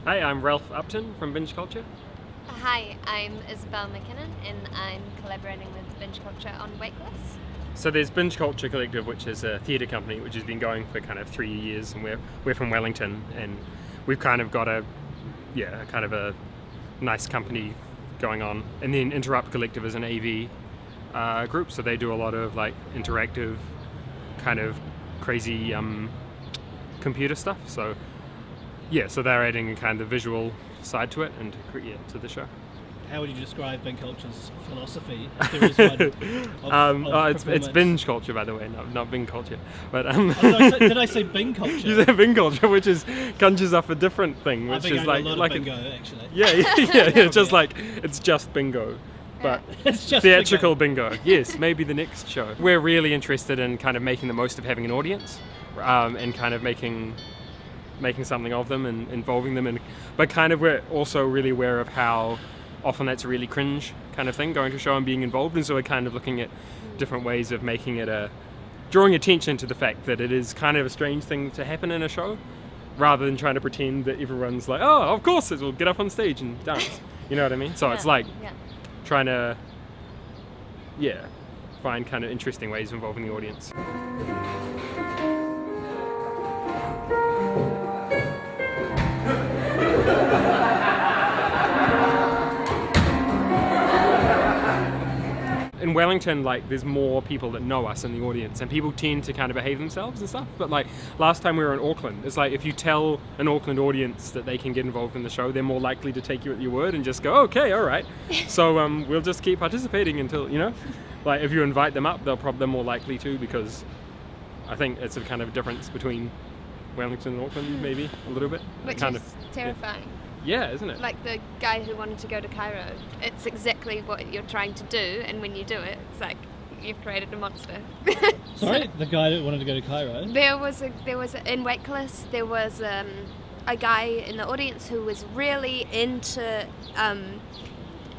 Hi, I'm Ralph Upton from Binge Culture. Hi, I'm Isobel McKinnon and I'm collaborating with Binge Culture on Waitlist. So there's Binge Culture Collective, which is a theatre company which has been going for kind of 3 years, and we're from Wellington, and we've kind of got a nice company going on. And then Interrupt Collective is an AV group, so they do a lot of like interactive kind of crazy computer stuff. So they're adding kind of the visual side to it and to the show. How would you describe Binge Culture's philosophy? If there is one It's binge culture, by the way, not Bing culture. But did I say Bing Culture? You said Bing culture, which conjures up a different thing, which is like bingo, actually. It's just bingo, but It's just theatrical bingo. Yes, maybe the next show. We're really interested in kind of making the most of having an audience, and kind of making something of them and involving them, but kind of we're also really aware of how often that's a really cringe kind of thing, going to a show and being involved, and so we're kind of looking at different ways of making it drawing attention to the fact that it is kind of a strange thing to happen in a show, rather than trying to pretend that everyone's like, oh, of course it will get up on stage and dance. You know what I mean? So it's like trying to find kind of interesting ways of involving the audience. In Wellington, like, there's more people that know us in the audience, and people tend to kind of behave themselves and stuff. But like last time we were in Auckland, it's like if you tell an Auckland audience that they can get involved in the show, they're more likely to take you at your word and just go, okay, all right. So we'll just keep participating until, like if you invite them up, they're more likely to, because I think it's a kind of difference between Wellington and Auckland, maybe a little bit. Which kind is terrifying. Yeah, isn't it? Like the guy who wanted to go to Cairo. It's exactly what you're trying to do, and when you do it, it's like you've created a monster. Sorry, the guy that wanted to go to Cairo? There was in Waitlist, there was a guy in the audience who was really into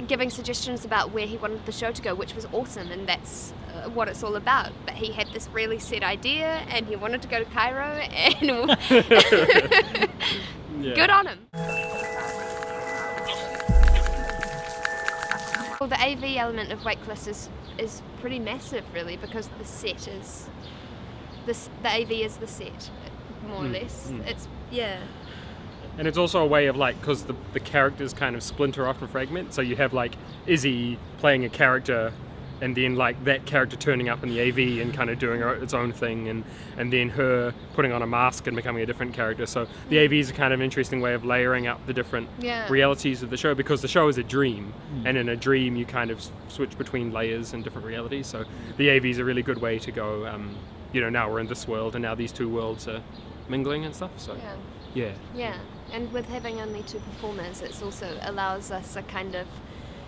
giving suggestions about where he wanted the show to go, which was awesome, and that's what it's all about. But he had this really set idea, and he wanted to go to Cairo, and good on him. Well, the AV element of Waitlist is pretty massive, really, because the set is the AV is the set, more or less. It's And it's also a way of like, because the characters kind of splinter off and fragment, so you have like Izzy playing a character, and then like that character turning up in the AV and kind of doing its own thing, and then her putting on a mask and becoming a different character. So the AV is a kind of interesting way of layering up the different realities of the show, because the show is a dream, and in a dream you kind of switch between layers and different realities. So the AV is a really good way to go, now we're in this world, and now these two worlds are mingling and stuff. So yeah. And with having only two performers, it also allows us a kind of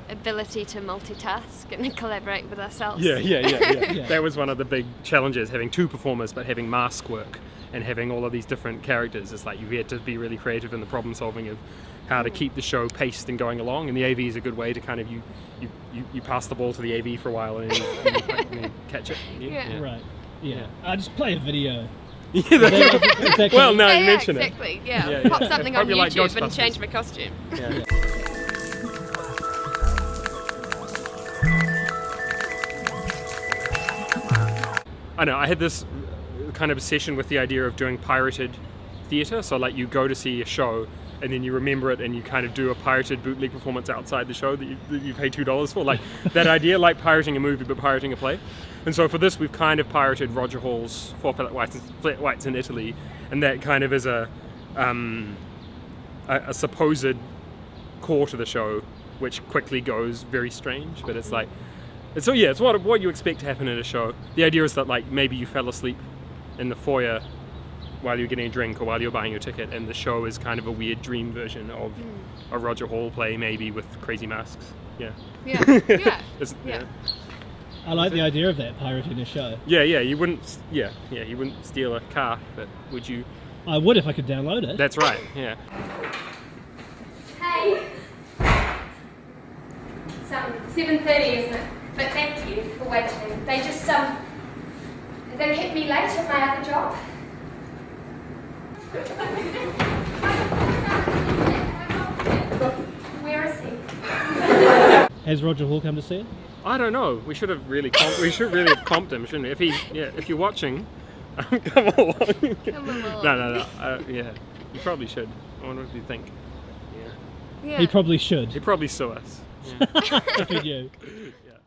ability to multitask and collaborate with ourselves. Yeah. That was one of the big challenges, having two performers but having mask work and having all of these different characters. It's like you had to be really creative in the problem solving of how to keep the show paced and going along, and the AV is a good way to kind of you pass the ball to the AV for a while and you catch it. Right. Yeah. I'll just play a video. Well, no, you mention exactly. it. Yeah. Pop something on Probably like YouTube and change my costume. Yeah. I know, I had this kind of obsession with the idea of doing pirated theatre. So like you go to see a show and then you remember it and you kind of do a pirated bootleg performance outside the show that you pay $2 for. Like that idea, like pirating a movie but pirating a play. And so for this we've kind of pirated Roger Hall's Four Flat Whites in Italy, and that kind of is a supposed core to the show, which quickly goes very strange, but it's like, it's what you expect to happen at a show. The idea is that like maybe you fell asleep in the foyer while you're getting a drink or while you're buying your ticket, and the show is kind of a weird dream version of a Roger Hall play, maybe with crazy masks. Yeah. I like the idea of that, pirating a show. Yeah. You wouldn't steal a car, but would you? I would if I could download it. That's right. Yeah. Hey. It's 7:30, isn't it? But thank you for waiting. They just they kept me late at my other job. Has Roger Hall come to see it? I don't know. We should have really have comped him, shouldn't we? If you're watching, come along. Come along. No. Yeah, you probably should. I wonder what you think. Yeah. Yeah. He probably should. He'd probably sue us. Yeah. If he knew. Yeah.